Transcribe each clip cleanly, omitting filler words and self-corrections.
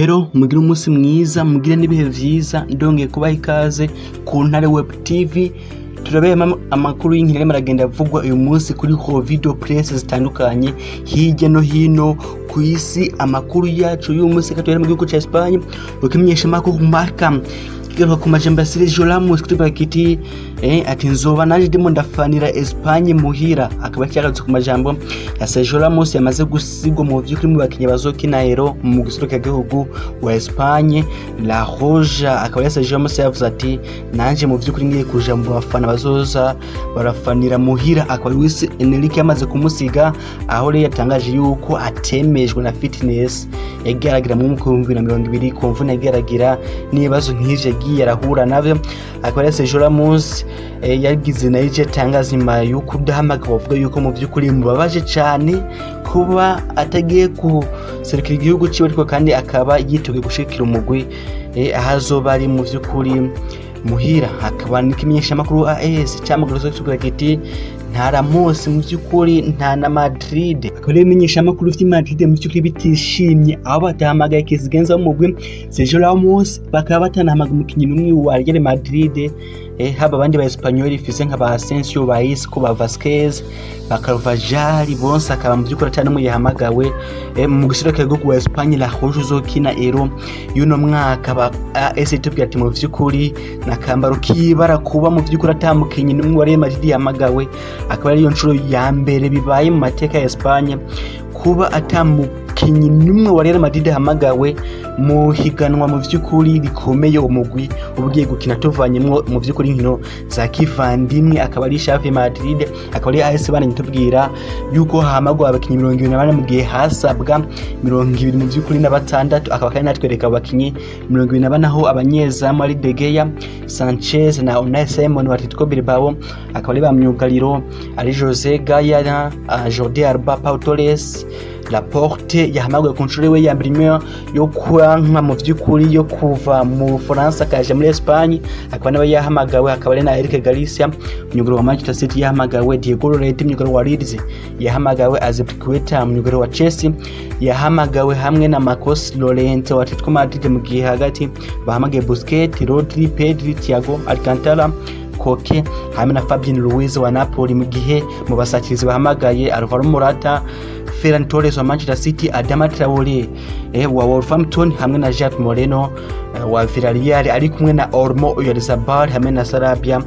Hello, mugire umunsi mwiza, mugire n'ibihe vyiza, ndongeye kubaha ikaze ku Ntare Web TV. Turabaye amakuru y'inkino maragenda avugwa uyu munsi kuri video press zitandukanye hirya no hino ku isi. Amakuru yacu y'uyu munsi katwera mu gihugu ca Espanye, ukimenyesha makuru marka kigero ku majambo ya Sergio Ramos kutuba kiti ati nzoba naje ndimo ndafanira Espanye muhira. Akaba cyarazo ku majambo ya Sergio Ramos yamaze gusigwa mu vy'ukuri mu bakinyi bazokina hero mu gisoroka gihugu wa Espanye La Roja. Akaba ya Sergio Ramos yavuze ati nanje mu vy'ukuri ngiye kuja mu bafana bazoza barafanira muhira. Akaba Luis Enrique yamaze kumusiga aho rero yatangaje yuko atemejwe na fitness yageragira mu 2020 kumvuna yageragira nibazo nk'ije giye arahura navyo. Akaba ya Sergio Ramos yagize naije tangaza nyuma yuko udahamagara bavuga yuko mu vy'ukuri mubabaje cyane kuba atagiye ku serukira igihugu ciwe, ariko kandi akaba yitoge gushikira umugwi ahazoba ari mu vy'ukuri muhira. Akaba n'ikimenyesha makuru AS cyamaguru zo kugira kiti nta Ramos mu vy'ukuri nta na Madrid. Akaba n'ikimenyesha makuru vya Madrid mu vy'ukuri bitishimye aho batahamagaye kizigenza mu mugwi Sergio Ramos, bakaba batanahamagaye umukinyi numwe wa Real Madrid. Haba abandi ba Espanyol fise nka ba Asensio, ba Isco, ba Vasquez, ba Carvajal bonse akaba mu vy'ukuri atanu mu yahamagawe mu gisoroka gihugu wa Espanye La Roja uzokina ero yuno mwaka. Ba AS Ethiopia ati mu vy'ukuri nakambaro kibara kuba mu vy'ukuri atamukinyi numwe wa Real Madrid yahamagawe. Akaba ari yo ncuro ya mbere bibaye mu mateka ya Espanye kuba atamukinyi numwe wa Real Madrid hamagawe mu higanwa mu vy'ukuri bikomeye umugwi ubugiye gukina tovanyemwo mu vy'ukuri inkino za kivandimwe. Akaba ari Xavi Madrid, akaba ari AS bana nyitubwira yuko hamagwa abakinyi 24 mu gihe hasabwa 20 mu vy'ukuri na batandatu. Akaba kandi natwereka abakinyi 24 aho abanyezamu ari De Gea, Sanchez na Unai Simon wa Atletico Bilbao. Akaba ari bamyugariro ari Jose Gaya, Jordi Alba, Pau Torres, Laporte yahamagawe ku ncuro we ya mbere yo kwanka mu vy'ukuri yo kuva mu France akaje muri Espanye. Akaba nawe yahamagawe. Akaba ari na Eric Garcia myugaro wa Manchester City yahamagawe, Diego Llorente myugaro wa Leeds yahamagawe, Azpilicueta myugaro wa Chelsea yahamagawe, hamwe na Marcos Llorente wa Atletico Madrid. Mu gihe hagati bahamagaye Busquets, Rodri, Pedri, Thiago Alcantara, Koke hamwe na Fabian Ruiz wa Napoli. Mu gihe mu basatirizi bahamagaye Alvaro Morata, Ferran Torres wa Manchester City, Adama Traore wa Wolverhampton hamwe na Jacques Moreno wa Villarreal ari kumwe na Olmo Oyarzabal hamwe na Sarabia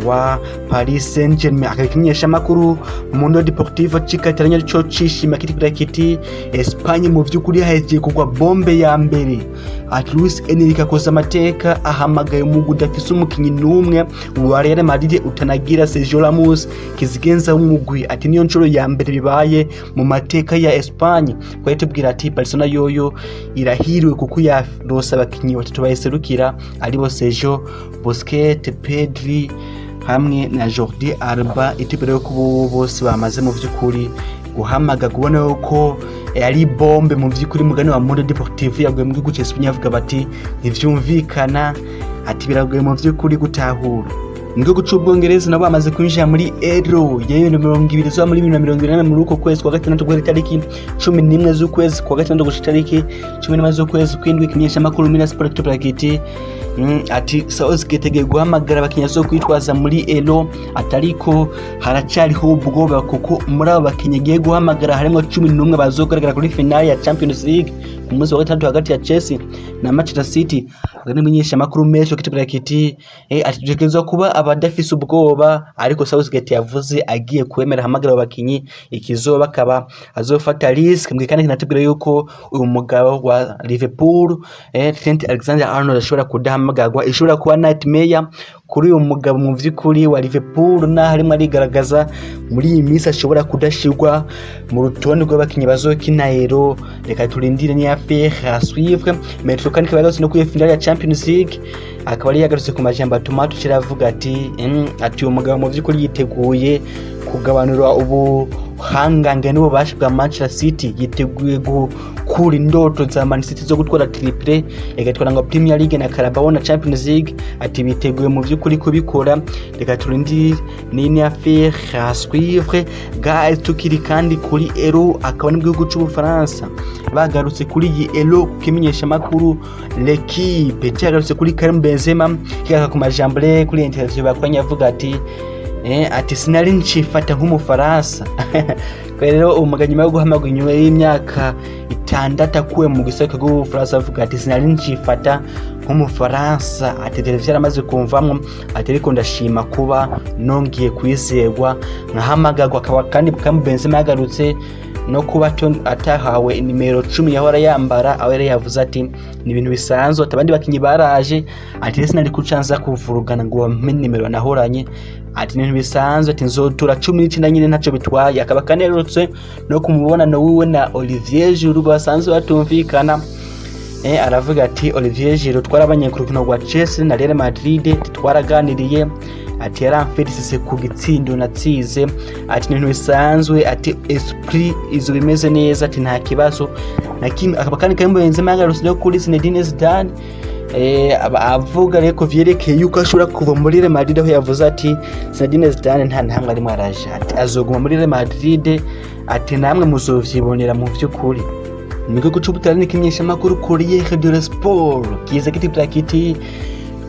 wa Paris Saint-Germain. Akakimenyesha makuru Mundo Deportivo cikataranya cyo cishima kiti kiti Espanye mu vy'ukuri hagiye kugwa bombe ya mbere. Ati Luis Enrique akoza amateka ahamagaye mu gudafise umukinyi numwe wa Real Madrid utanagira Sergio Ramos kizigenza umugwi. Ati niyo ncuro ya mbere bibaye mu mateka ya Espanye. Kwa yitubwira ati Barcelona yoyo irahiriwe kuko yarosa abakinyi batatu bayiserukira aribo Sergio, Busquets, Pedri hamwe na Jordi Alba. Itubwira ko bose bamaze mu vy'ukuri guhamaga kubona yuko ari bombe mu vy'ukuri. Mugani wa Mundo Deportivo yaguye mu gihugu cy'Espanye avuga bati ntivyumvikana. Ati biragoye mu vy'ukuri gutahura. Ngo c'Ubwongereza nabo bamaze kwinjira muri Euro ya 2020 zo muri 2021 muri uko kwezi kwa gatandatu guhera tariki 11 z'ukwezi kwa gatandatu gushika tariki 11 z'ukwezi kw'indwi. Kimenyesha makuru Mina Sport Bracket ati Southgate guhamagara abakinya zo kwitwaza muri Euro. Atariko haracariho ubwoba kuko muri abo bakinya giye guhamagara harimo 11 bazogaragara kuri finale ya Champions League ku munsi wa gatandatu hagati ya Chelsea na Manchester City. Aganimenyesha makuru menshi kitubira kiti ati tugekezwa kuba abadafise ubwoba, ariko Southgate yavuze agiye kwemera hamagara abakinyi ikizoba akaba azofata risk. Mbikana kinatubwira yuko uyu mugabo wa Liverpool Trent Alexander-Arnold ashobora kudahamagagwa, ishobora kuba nightmare kuri uyu mugabo mu vy'ukuri wa Liverpool. Na harimo arigaragaza muri iyi minsi ashobora kudashirwa mu rutonde rw'abakinyi bazokina Euro. Reka turindire ni affaire à suivre. Metro kandi kabagarutse no ku finale ya Champions League. Akaba ari yagarutse ku majambo atuma tukiravuga ati uyu mugabo mu vy'ukuri yiteguye kugabanura ubuhangange n'ububasha bwa Manchester City, yiteguye gukura indoto za Man City zo gutwara triple igatwara ngo Premier League na Carabao na Champions League. Ati biteguye mu by'ukuri kubikora, reka turindi nini affaire à suivre guys. Tukiri kandi kuri Euro, akaba ni bw'igihugu cy'Ubufaransa bagarutse kuri iyi Euro kukimenyesha makuru l'équipe, cyagarutse kuri Karim Benzema kigaka ku majambo kuri interview bakoranye avuga ati sinari ncifata nk'Umufaransa. Rero umuganyi yo guhamagwa inyuma y'imyaka 6 akuwe mu gisaka cy'Ubufaransa avuga ati sinari ncifata nk'Umufaransa. Ati televiziyo yaramaze kumvamo, ati ariko ndashima kuba nongiye kwizerwa nkahamagagwa. Akaba kandi Karim Benzema yagarutse no kuba atahawe nimero 10 yahora yambara, aho yari yavuze ati ni ibintu bisanzwe, atabandi bakinyi baraje, ati sinari kucanza kuvurugana ngo wampe nimero nahoranye, ati ni ibintu bisanzwe, ati nzotura 19 nyine ntacyo bitwaye. Akaba kanerutse no kumubonano wiwe na Olivier Giroud basanzwe batumvikana. Aravuga ati Olivier Giroud twarabanye ku rukino rwa Chelsea na Real Madrid, twaraganiriye, ati yaramfedisise ku gitsindo natsize, ati ibintu bisanzwe, ati esprit izo bimeze neza, ati nta kibazo na kimwe. Akaba kandi Karim Benzema yagarutse kuri Zinedine Zidane avuga reko vyerekeye yuko ashobora kuva muri Real Madrid, aho yavuze ati Zinedine Zidane nta ntamwe ari mwaraje, ati azoguma muri Real Madrid, ati namwe muzovyibonera mu vy'ukuri. Niko gucubutarana ikimenyesha makuru Corriere dello Sport kiza kiti plakiti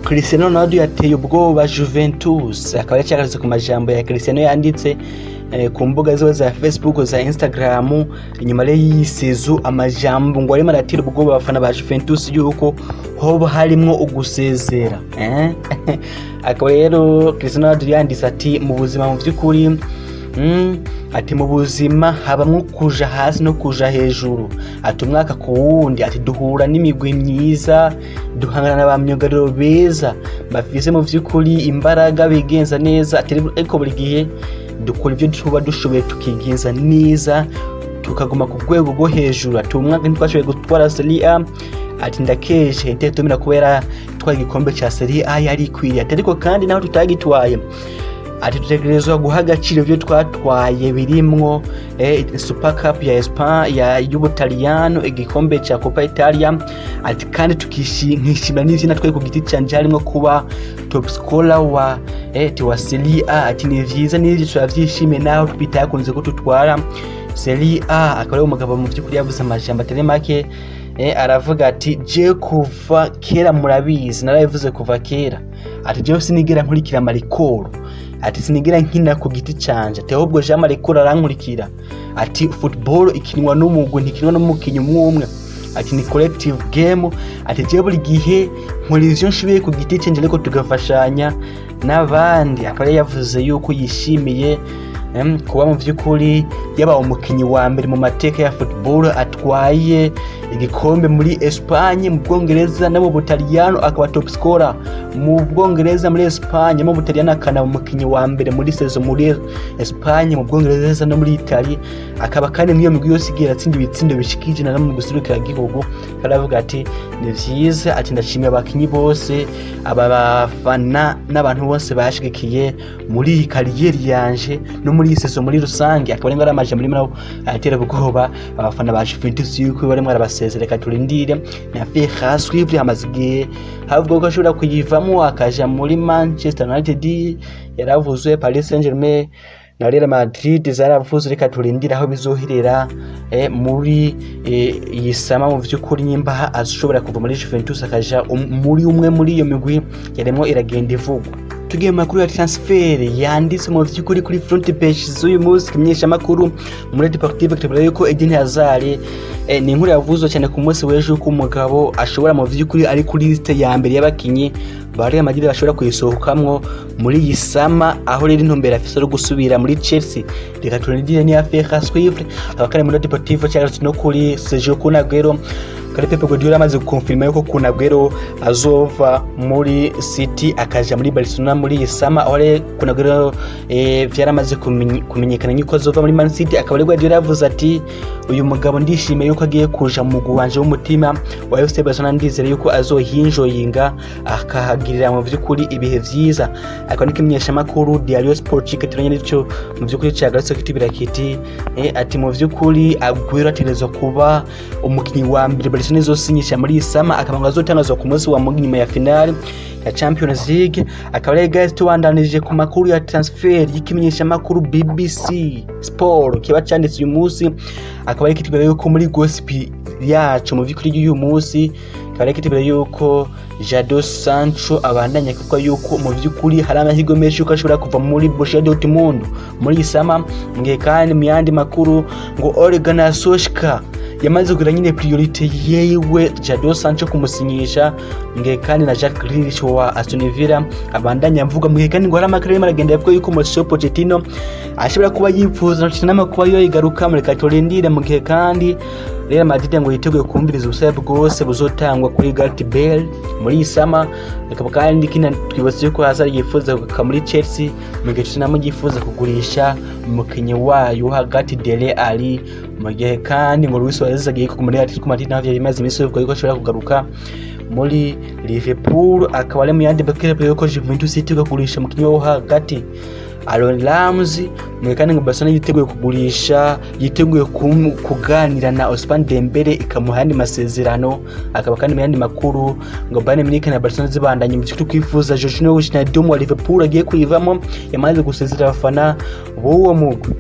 Cristiano Ronaldo yateye ubwoba Juventus. Akaba yacyagaruze ku majambo ya Cristiano yanditse ku mbuga ziwe za Facebook za Instagram inyuma y'isizu amajambo ngo arimo aratira ubwoba abafana ba Juventus yuko hoba harimo ugusezera. Akaba rero Cristiano Ronaldo yanditse ati mu buzima mu by'ukuri ati mu buzima habamwe kuja hasi no kuja hejuru, ati umwaka ku wundi, ati duhura n'imigwi myiza, duhangana n'abamyugariro beza bafise mu vy'ukuri imbaraga bigenza neza, ati ariko buri gihe dukora ibyo tuba dushoboye tukigenza neza tukaguma ku rwego rwo hejuru. Ati umwaka ntitwashoboye gutwara Serie A, ati ndakeje ntetomera kubera twari igikombe cya Serie A yari ikwiriye, ati ariko kandi naho tutagitwaye, ati tutegerezwa guha agaciro ibyo twatwaye birimwo Super Cup ya Espanye y'Ubutaliyano, igikombe cya Coppa Italia, ati kandi tukishimira n'izina twe ku giti cyanje harimo kuba top scorer wa Serie A, ati ni vyiza n'ivyo turavyishimiye naho bitakunze ko tutwara Serie A. Akaba umugabo mu by'ukuri yavuze amajambo atari make, aravuga ati je kuva kera murabizi, narabivuze kuva kera, ati je sinigera nkurikira marikoro, ati sinigera nkina ku giti canje, ati ahubwo je marikoro arankurikira, ati football ikinwa n'umugwe ntikinwa n'umukinyi umwe, ati ni collective game, ati je buri gihe nkora ivyo nshoboye ku giti canje ariko tugafashanya n'abandi. Akaba yavuze yuko yishimiye kuba mu by'ukuri yaba umukinyi wa mbere mu mateka ya football atwaye igikombe muri Espanye, mu Bwongereza no mu Butaliyano, akaba top scorer mu Bwongereza muri Espanye, mu Butaliyano akana umukinyi wa mbere muri saison muri Espanye, mu Bwongereza no muri Italy. Akaba kandi niyo migwi yose igira atsinda ibitsindo bishikije na mu guserukira igihugu. Karavuga ati ni vyiza, ati ndashimiye abakinyi bose, abafana n'abantu bose bashigikiye muri kariyeri yanje no muri saison muri rusange. Akaba ngo aramaje muri mara atera ubwoba abafana ba Juventus yuko barimo arabasezereka. Turindire na affaire à suivre amazigiye havuga ko ashobora kuyivamo akaja muri Manchester United, yaravuzwe Paris Saint-Germain na Real Madrid zaravuze. Reka turindire aho bizoherera muri yisama mu vy'ukuri nyimba ashobora kuva muri Juventus akaja muri umwe muri iyo migwi yaremo iragenda ivugwa. Tugiye makuru ya transfer yanditse mu vy'ukuri kuri front page z'uyu munsi kimenyesha makuru muri Deportive kitubwira yuko Eden Hazard ni inkuru yavuzwe cyane ku munsi w'ejo ko umugabo ashobora mu vy'ukuri ari kuri liste ya mbere y'abakinyi bari Madrid bashobora kuyisohokamwo muri yisama, aho rero intumbero afise yo gusubira muri Chelsea. Reka turindire ni affaire à suivre. Abakare muri Deportive cyangwa no kuri Sergio Ramos akaba Pep Guardiola amaze gukonfirma yuko Kunagwero azova muri City akaja muri Barcelona muri iyi sama, aho Kunagwero vyaramaze kumenyekana yuko azova muri Man City. Akaba Guardiola yavuze ati uyu mugabo ndishimiye yuko agiye kuja mu mugwi wanje w'umutima wa FC Barcelona, ndizere yuko azohinjoyinga akahagirira mu vy'ukuri ibihe vyiza. Akaba n'ikimenyesha makuru Diario Sport kituranye n'ico mu vy'ukuri cyagarutse kitubira kiti ati mu vy'ukuri Aguero ategerezwa kuba umukinyi wa mbere Barcelona izosinyisha muri iyi sama, akaba azotangazwa ku munsi wa nyuma ya finale ya Champions League. Akaba rero guys tubandanije ku makuru ya transfer y'ikimenyesha makuru BBC Sport kiba cyanditse uyu munsi. Akaba ari kitubira yuko muri gossip yacu mu vy'ukuri y'uyu munsi akaba kitubira yuko Jadon Sancho abandanya kuko yuko mu vy'ukuri hari amahirwe menshi yuko ashobora kuva muri Borussia Dortmund muri isama. Ngiye kandi mu yandi makuru ngo Ole Gunnar Solskjaer yamaze kugira nyine priority yewe Jadon Sancho kumusinyisha. Ngiye kandi na Jack Grealish wa Aston Villa abandanya mvuga. Ngiye kandi ngo hari amakarere maragenda yavuga yuko Mauricio Pochettino ashobora kuba yifuza cyane kuba yo igaruka muri Katorindire. Mu gihe kandi Real Madrid ngo yiteguye kumviriza ubusabe bwose buzotangwa kuri Gareth Bale muri isama. Akaba kandi kina twibutse yuko Hazard yifuza kuka muri Chelsea, mu gihe Tottenham yifuza kugurisha umukinyi wayo hagati Dele Alli. Mu gihe kandi ngo Luis Suarez agiye ku muri Atletico Madrid navyo bimaze iminsi yuko ashobora kugaruka muri Liverpool. Akaba ari mu yandi bakere yuko Juventus yiteguye kugurisha umukinyi wo hagati Aaron Ramsey. Mu kandi ngo Barcelona yiteguye kugurisha, yiteguye kuganira na Ousmane Dembele ikamuha andi masezerano. Akaba kandi mu yandi makuru ngo Bayern Munich na Barcelona zibandanye mu cyo kwifuza Jorginho Wijnaldum wa Liverpool agiye kuyivamo, yamaze gusezera abafana b'uwo mugwi.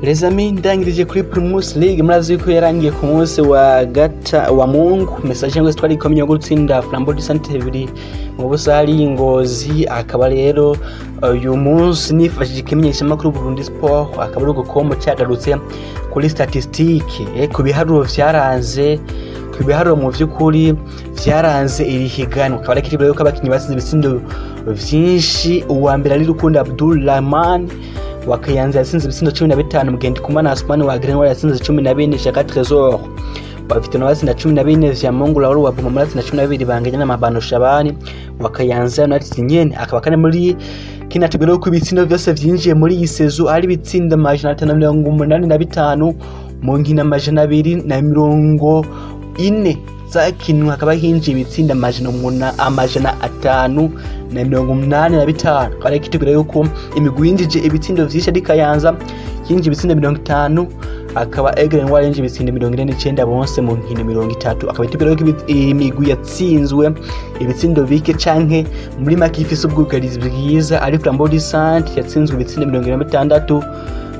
Les amis, ndangirije kuri Primus Ligue, murazi yuko yarangiye ku munsi wa Mungu. Message ngo twari komye gutsinda Flambeau du Centre biri mu busari Ngozi. Akaba rero uyu munsi nifashije ikimenyesha makuru Burundi Sport, akaba ari ugukombo cyagarutse kuri statistique ku biharuro vyaranze mu vy'ukuri vyaranze iri higanwa. Akaba ari yuko abakinyi basize ibitsindo vyinshi. Uwa mbere ari Rukundo Abdulrahman wa Kayanza yasinze ibitsindo 15, Mugendi Kumana Asmani wa Grenoble yasinze 14, Shaka Trésor bafite nabasinda 14, vya Mungu Lauro wa Buma na 12 banganya n'amabano Shabani wa Kayanza United nyene. Akaba kandi muri kinatubiro ku ibitsindo byose vyinjiye muri iyi sezo ari bitsinda 585 mu nkina 240 zakinwa. Akaba hinjiye ibitsinda 585. Kare kitubira yuko imigwi yinjije ibitsindo vyinshi ari Kayanza yinjiye ibitsinda 50, akaba Egren warenje ibitsinda 49 bonse mu nkino 30. Akaba itubira yuko imigwi yatsinzwe ibitsindo bike canke muri make ifise ubwugarizi bwiza ari Flambeau du Centre yatsinzwe ibitsinda 56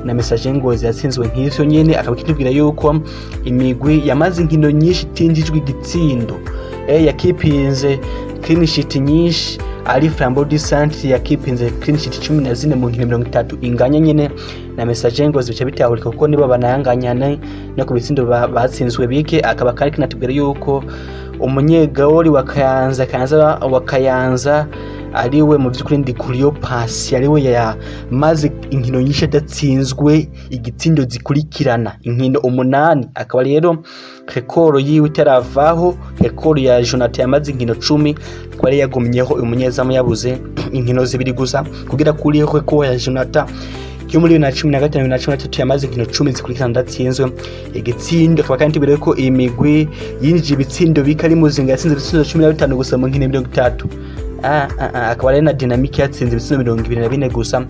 na Message Ngozi yatsinzwe nk'ivyo nyene. Akaba kitubwira yuko imigwi yamaze inkino nyinshi tinjijwe igitsindo yakipinze clean sheet nyinshi ari Flambeau du Centre yakipinze clean sheet 14 mu nkino 30 inganya nyene na Message Ngozi bica bitahurika kuko nibo banayanganyana no ku bitsindo batsinzwe bike. Akaba kandi kinatubwira yuko umunyegawori wa Kayanza ariwe mu by'ukuri Ndikurio Pasi ariwe yamaze inkino nyinshi adatsinzwe igitsindo zikurikirana inkino 8. Akaba rero rekoro yiwe itaravaho, rekoro ya Jonathan yamaze inkino 10, kwari yagumyeho umunyezamu yabuze inkino 2 gusa kugira kuri rekoro ya Jonathan yo muri 2015 na 2013 yamaze inkino 10 zikurikirana ndatsinzwe igitsindo. Akaba kandi tubire ko imigwi yinjije ibitsindo bikari muzinga yatsinze ibitsindo 15 gusa mu nkino 30. Akaba rero na Dynamic yatsinze ibitsindo 24 gusa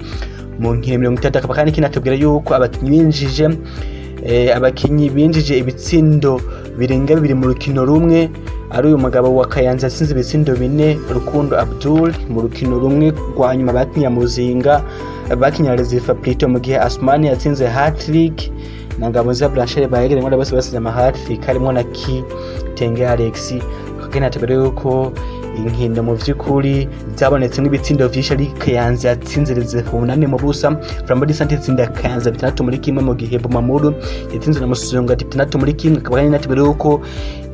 mu nkino 30. Akaba kandi kinatubwira yuko abakinyi binjije ibitsindo birenga 2 mu rukino rumwe ari uyu mugabo wa Kayanza yatsinze ibitsindo 4, Rukundo Abdul mu rukino rumwe rwa nyuma bakinya muzinga bakinya Rezifa Plito, mu gihe Asmani yatsinze hat-trick na Ngabonziza Blanchard bayegere ngo bose basize ama hat-trick harimo na Kitenge Alex. Akaba natubwira yuko inkino mu vy'ukuri zabonetse n'ibitsindo vyinshi ari Kayanza yatsinze Rezifa 8 mu busa, Flambeau du Centre yatsinda Kayanza 6 muri kimwe, mu gihe Bumamuru yatsinze na Musonga 6 muri kimwe. Akaba kandi natubwira yuko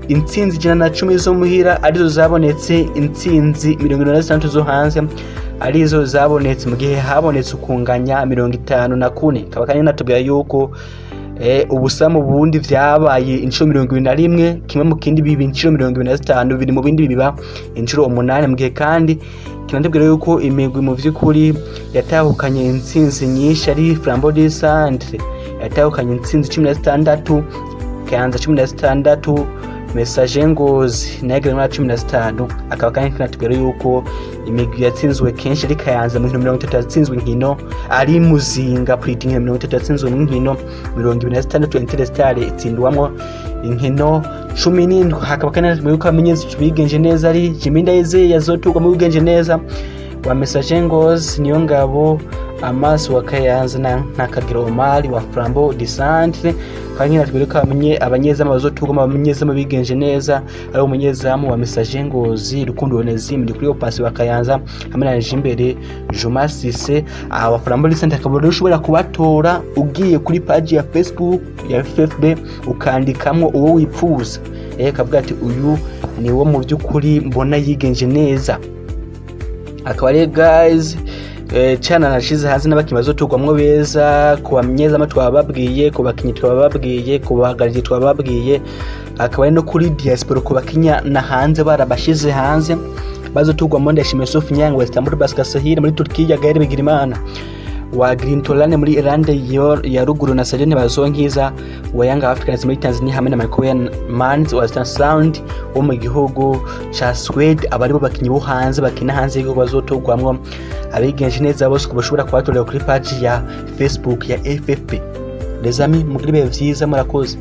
intsinzi 110 zo muhira arizo zabonetse, intsinzi 56 zo hanze arizo zabonetse, mu gihe habonetse ukunganya 54. Akaba kandi natubwira yuko ubusa mu bundi vyabaye inshuro 21 kimwe mu kindi bibi inshuro 25 biri mu bindi biba inshuro 8 mu gihe kandi kinatubwira yuko imigwi mu vy'ukuri yatahukanye intsinzi nyinshi ari Flambeau du Centre yatahukanye intsinzi 16 Kayanza 16 Message Ngozi nayo na 15 akaba kandi kinatubwira yuko imigwi yatsinzwe kenshi ari Kayanza mu 30 yatsinzwe inkino ari Muzinga Priting 30 yatsinzwe mu nkino 26 Interestare itsindwamo inkino 17 hakaba kandi yuko amenyeze bigenje neza ari Jiminda Yeze yazotugwa mu bigenje neza wa Message Ngozi niyo ngabo Amaso wa Kayanza na Kagira Omari wa Flambeau du Centre kandi natwereka abanyezamu bazotugwa abamenyezamu bigenje neza ari umunyezamu wa Message Ngozi Rukundo Onezime ndi kuri Opasi wa Kayanza hamwe na Jimbere Juma Sise wa Flambeau du Centre akaba ushobora kubatora ugiye kuri page ya Facebook ya FFB ukandikamwo uwo wipfuza kavuga ati uyu ni wo mu by'ukuri mbona yigenje neza akaba rero guys cyana nashize hanze n'abakinyi bazotugwamwo beza ku bamenyeza twababwiye ku bakinyi twababwiye ku bahagarije twababwiye akaba no kuri diaspora ku bakinya na hanze barabashize hanze bazotugwamwo ndashimye Sophie Nyango wa Istanbul Baskasahira muri Turkiya Gaire Bigirimana wa Green Tolane muri Irlande ya ruguru na Sajene Bazonkiza wa Young Africans muri Tanzania hamwe na Michael Mans wa Star Sound wo mu gihugu cha Sweden abari bo bakinyi bo hanze bakina hanze y'ego bazotogwamwo abigenje neza bose kubashobora kubatorera kuri page ya Facebook ya FFP les amis mugire vyiza murakoze.